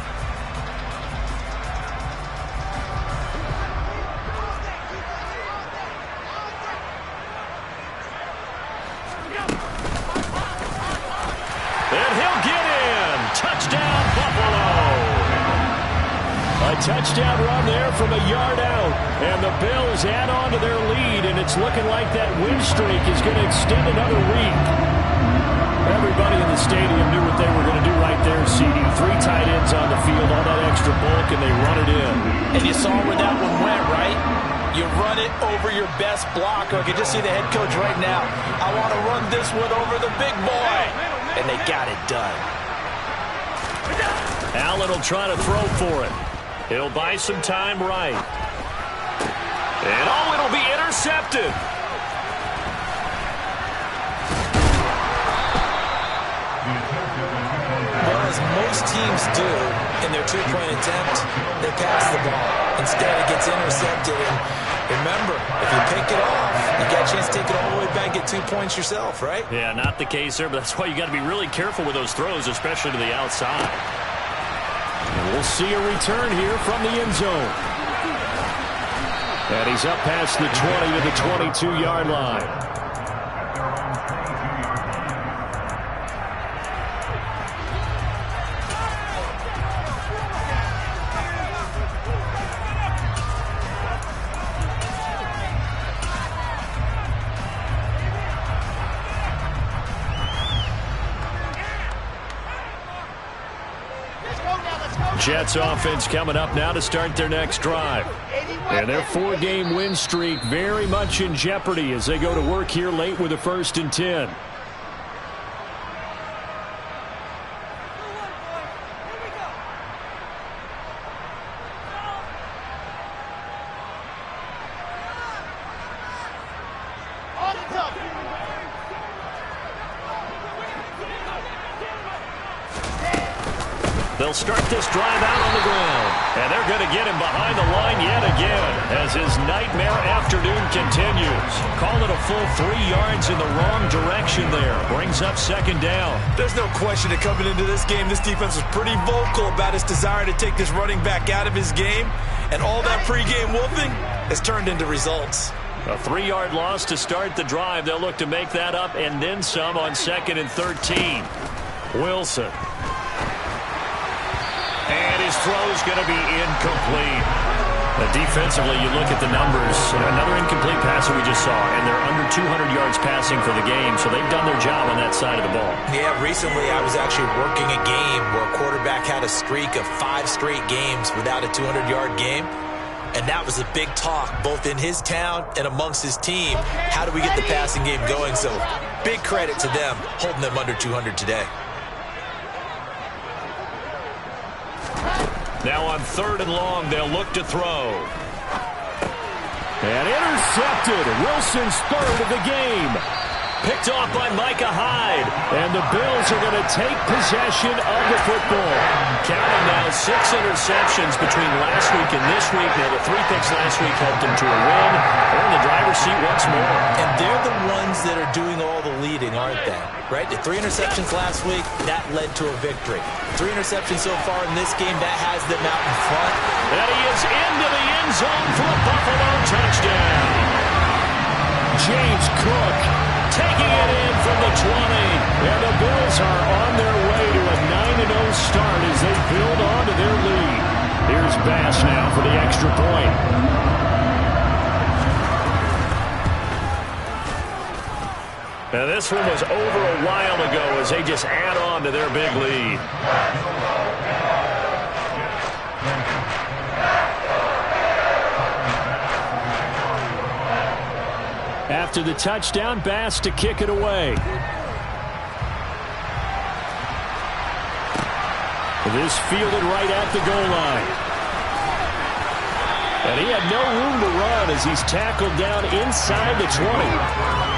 And he'll get in. Touchdown, Buffalo. A touchdown run there from a yard out. And the Bills add on to their lead, and it's looking like that win streak is going to extend another week. Everybody in the stadium knew what they were going to do right there, CD. 3 tight ends on the field, all that extra bulk, and they run it in. And you saw where that one went, right? You run it over your best blocker. I can just see the head coach right now. I want to run this one over the big boy. And they got it done. Allen will try to throw for it. He'll buy some time right. And oh, it'll be intercepted. Well, as most teams do in their 2-point attempt, they pass the ball. Instead, it gets intercepted. And remember, if you pick it off, you got a chance to take it all the way back and get 2 points yourself, right? Yeah, not the case there, but that's why you got to be really careful with those throws, especially to the outside. And we'll see a return here from the end zone. And he's up past the 20 to the 22-yard line. Jets offense coming up now to start their next drive. And their 4-game win streak very much in jeopardy as they go to work here late with a 1st and 10. They'll start this drive out on the ground. And they're going to get him behind the line yet again as his nightmare afternoon continues. Call it a full 3 yards in the wrong direction there. Brings up 2nd down. There's no question that coming into this game, this defense was pretty vocal about its desire to take this running back out of his game. And all that pregame wolfing has turned into results. A 3-yard loss to start the drive. They'll look to make that up and then some on 2nd and 13. Wilson. And his throw is going to be incomplete. Defensively, you look at the numbers. Another incomplete pass that we just saw, and they're under 200 yards passing for the game, so they've done their job on that side of the ball. Yeah, recently I was actually working a game where a quarterback had a streak of 5 straight games without a 200-yard game. And that was a big talk, both in his town and amongst his team. How do we get the passing game going? So big credit to them, holding them under 200 today. Now on 3rd and long, they'll look to throw. And intercepted. Wilson's 3rd of the game. Picked off by Micah Hyde. And the Bills are going to take possession of the football. Counting now 6 interceptions between last week and this week. Now the 3 picks last week helped them to a win. They're in the driver's seat once more. And they're the ones that are doing all the leading, aren't they? Right? The 3 interceptions last week, that led to a victory. 3 interceptions so far in this game, that has them out in front. And he is into the end zone for a Buffalo touchdown. James Cook taking it in from the 20. And the Bills are on their way to a 9-0 start as they build on to their lead. Here's Bass now for the extra point. Now this one was over a while ago as they just add on to their big lead. After the touchdown, Bass to kick it away. This fielded right at the goal line. And he had no room to run as he's tackled down inside the 20.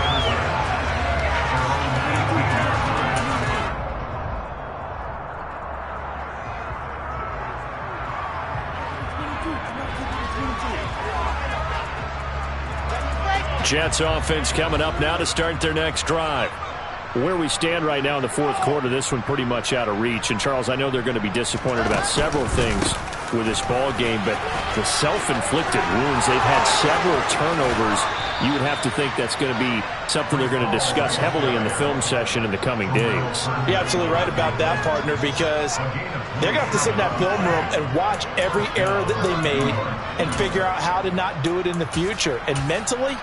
Jets offense coming up now to start their next drive. Where we stand right now in the fourth quarter, this one pretty much out of reach. And, Charles, I know they're going to be disappointed about several things with this ball game, but the self-inflicted wounds, they've had several turnovers. You would have to think that's going to be something they're going to discuss heavily in the film session in the coming days. You're absolutely right about that, partner, because they're going to have to sit in that film room and watch every error that they made and figure out how to not do it in the future. And mentally,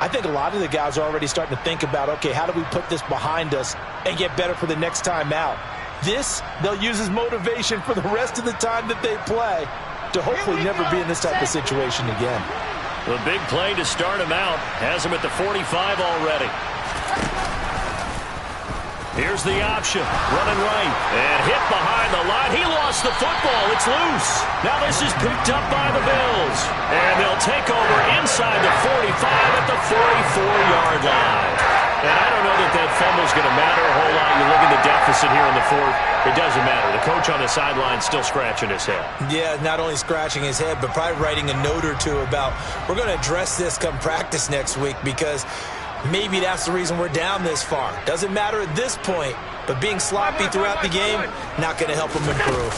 I think a lot of the guys are already starting to think about, okay, how do we put this behind us and get better for the next time out? This, they'll use as motivation for the rest of the time that they play to hopefully never be in this type of situation again. The big play to start him out has him at the 45 already. Here's the option, running right, and hit behind the line. He lost the football. It's loose. Now this is picked up by the Bills, and they'll take over inside the 45 at the 44-yard line. And I don't know that fumble's going to matter a whole lot. You look at the deficit here in the fourth. It doesn't matter. The coach on the sideline still scratching his head. Yeah, not only scratching his head, but probably writing a note or two about, we're going to address this come practice next week, because maybe that's the reason we're down this far. Doesn't matter at this point, but being sloppy throughout the game, not going to help them improve.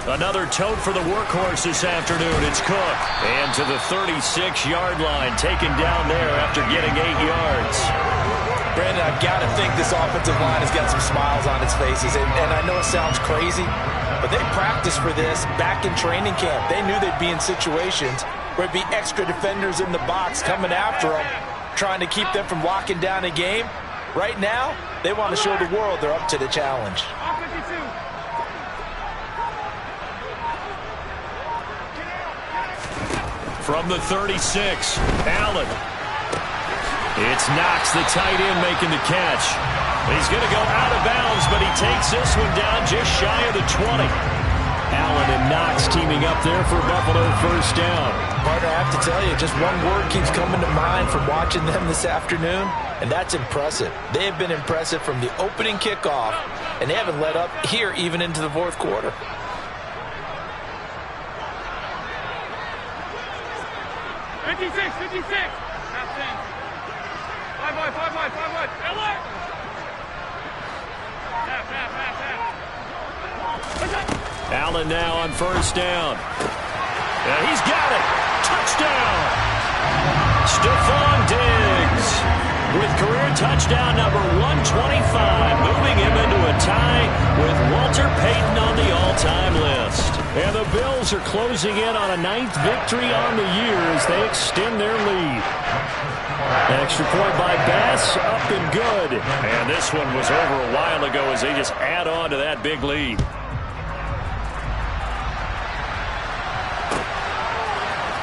Another tote for the workhorse this afternoon. It's Cook. And to the 36-yard line, taken down there after getting 8 yards. Brandon, I've got to think this offensive line has got some smiles on its faces. And I know it sounds crazy, but they practiced for this back in training camp. They knew they'd be in situations where it'd be extra defenders in the box coming after them, trying to keep them from locking down a game. Right now, they want to show the world they're up to the challenge. From the 36, Allen. It's Knox, the tight end, making the catch. He's going to go out of bounds, but he takes this one down just shy of the 20. Allen and Knox teaming up there for Buffalo first down. Partner, I have to tell you, just one word keeps coming to mind from watching them this afternoon, and that's impressive. They have been impressive from the opening kickoff, and they haven't let up here even into the fourth quarter. Allen now on first down. And he's got it. Touchdown. Stephon Diggs with career touchdown number 125, moving him into a tie with Walter Payton on the all-time list. And the Bills are closing in on a 9th victory on the year as they extend their lead. Extra point by Bass, up and good. And this one was over a while ago as they just add on to that big lead.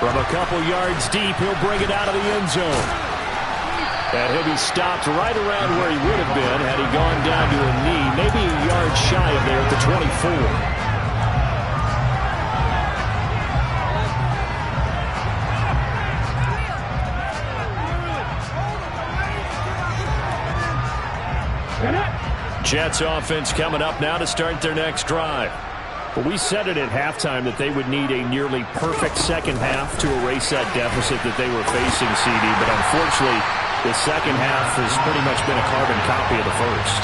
From a couple yards deep, he'll bring it out of the end zone. And he'll be stopped right around where he would have been had he gone down to a knee, maybe a yard shy of there at the 24. Jets offense coming up now to start their next drive. Well, we said it at halftime that they would need a nearly perfect second half to erase that deficit that they were facing, CD. But unfortunately, the second half has pretty much been a carbon copy of the first.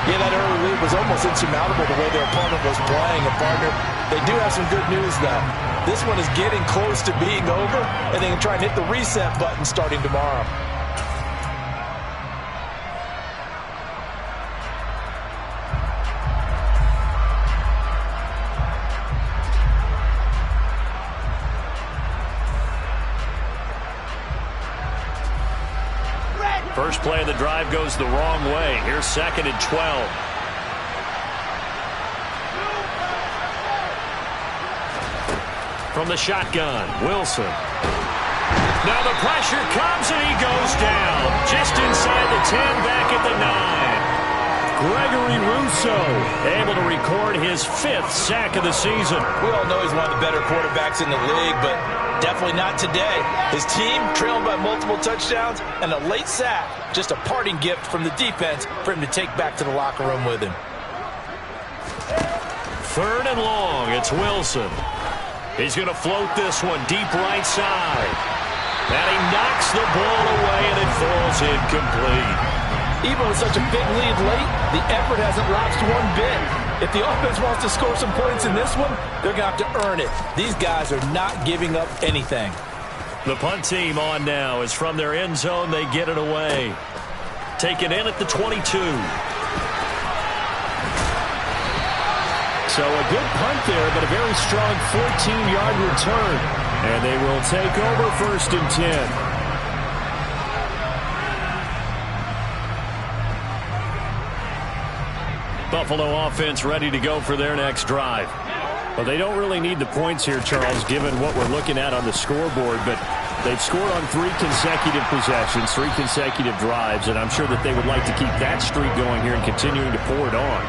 Yeah, that early lead was almost insurmountable the way their opponent was playing. And, partner, they do have some good news, though. This one is getting close to being over, and they can try and hit the reset button starting tomorrow. First play of the drive goes the wrong way. Here's 2nd and 12. From the shotgun, Wilson. Now the pressure comes and he goes down. Just inside the 10, back at the 9. Gregory Rousseau able to record his 5th sack of the season. We all know he's one of the better quarterbacks in the league, but definitely not today. His team trailing by multiple touchdowns and a late sack. Just a parting gift from the defense for him to take back to the locker room with him. 3rd and long. It's Wilson. He's going to float this one deep right side. And he knocks the ball away, and it falls incomplete. Even with such a big lead late, the effort hasn't lapsed one bit. If the offense wants to score some points in this one, they're going to have to earn it. These guys are not giving up anything. The punt team on now is from their end zone. They get it away. Taken in at the 22. So a good punt there, but a very strong 14-yard return. And they will take over 1st and 10. Buffalo offense ready to go for their next drive. Well, they don't really need the points here, Charles, given what we're looking at on the scoreboard, but they've scored on 3 consecutive possessions, 3 consecutive drives, and I'm sure that they would like to keep that streak going here and continuing to pour it on.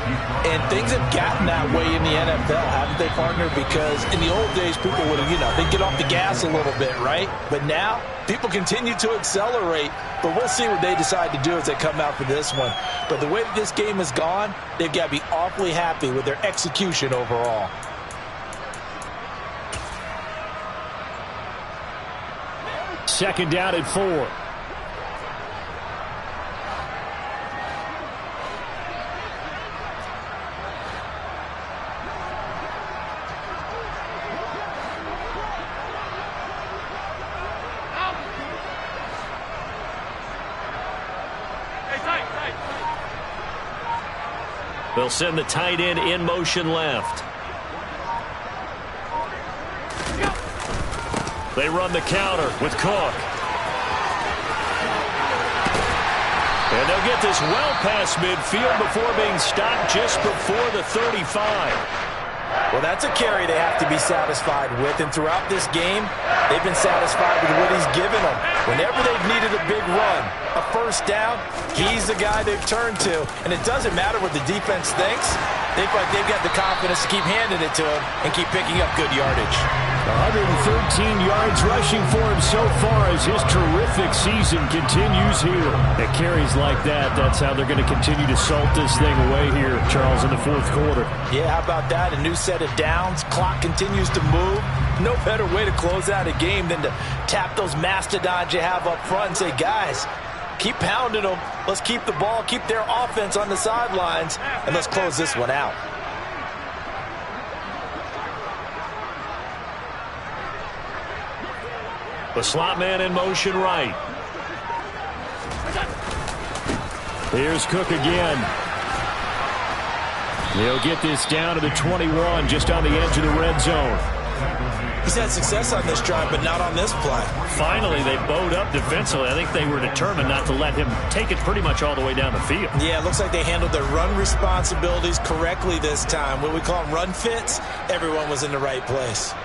And things have gotten that way in the NFL, haven't they, partner? Because in the old days, people would have, they'd get off the gas a little bit, right? But now, people continue to accelerate, but we'll see what they decide to do as they come out for this one. But the way that this game has gone, they've got to be awfully happy with their execution overall. Second down at 4. They'll send the tight end in motion left. They run the counter with Cook. And they'll get this well past midfield before being stopped just before the 35. Well, that's a carry they have to be satisfied with. And throughout this game, they've been satisfied with what he's given them. Whenever they've needed a big run, a first down, he's the guy they've turned to. And it doesn't matter what the defense thinks. They feel like they've got the confidence to keep handing it to him and keep picking up good yardage. 113 yards rushing for him so far as his terrific season continues here. At carries like that, that's how they're going to continue to salt this thing away here, Charles, in the 4th quarter. Yeah, how about that? A new set of downs. Clock continues to move. No better way to close out a game than to tap those mastodons you have up front and say, guys, keep pounding them. Let's keep the ball, keep their offense on the sidelines, and let's close this one out. The slot man in motion right. Here's Cook again. He'll get this down to the 21, just on the edge of the red zone. He's had success on this drive, but not on this play. Finally, they bowed up defensively. I think they were determined not to let him take it pretty much all the way down the field. Yeah, it looks like they handled their run responsibilities correctly this time. What we call them run fits, everyone was in the right place.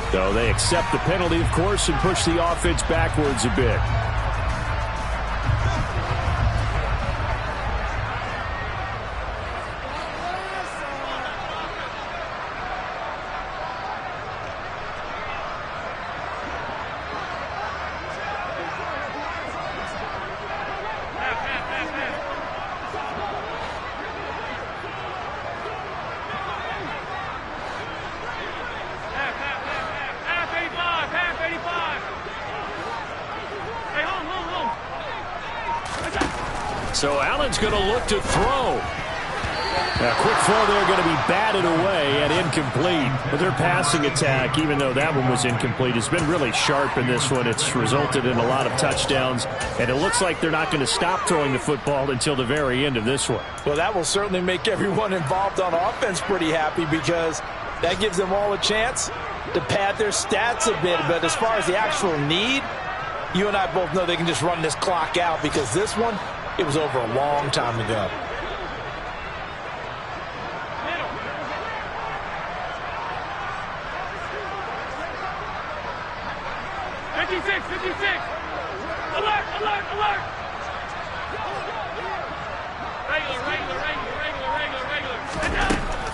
So they accept the penalty, of course, and push the offense backwards a bit. So Allen's going to look to throw. A quick throw there going to be batted away and incomplete. But their passing attack, even though that one was incomplete, has been really sharp in this one. It's resulted in a lot of touchdowns, and it looks like they're not going to stop throwing the football until the very end of this one. Well, that will certainly make everyone involved on offense pretty happy, because that gives them all a chance to pad their stats a bit. But as far as the actual need, you and I both know they can just run this clock out, because this one, it was over a long time ago.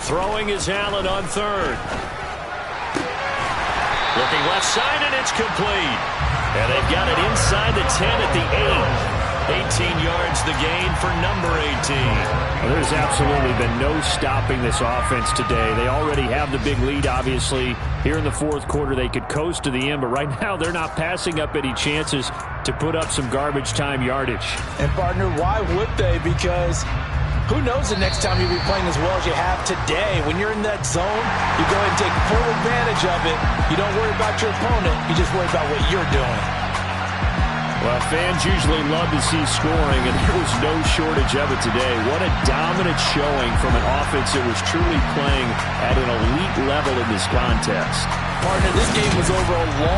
Throwing is Allen on third. Looking left side, and it's complete. And they've got it inside the 10 at the 8. 18 yards the gain for number 18. Well, there's absolutely been no stopping this offense today. They already have the big lead, obviously. Here in the fourth quarter, they could coast to the end, but right now they're not passing up any chances to put up some garbage time yardage. And, partner, why would they? Because who knows the next time you'll be playing as well as you have today. When you're in that zone, you go ahead and take full advantage of it. You don't worry about your opponent. You just worry about what you're doing. Well, fans usually love to see scoring, and there was no shortage of it today. What a dominant showing from an offense that was truly playing at an elite level in this contest. Partner, this game was over a long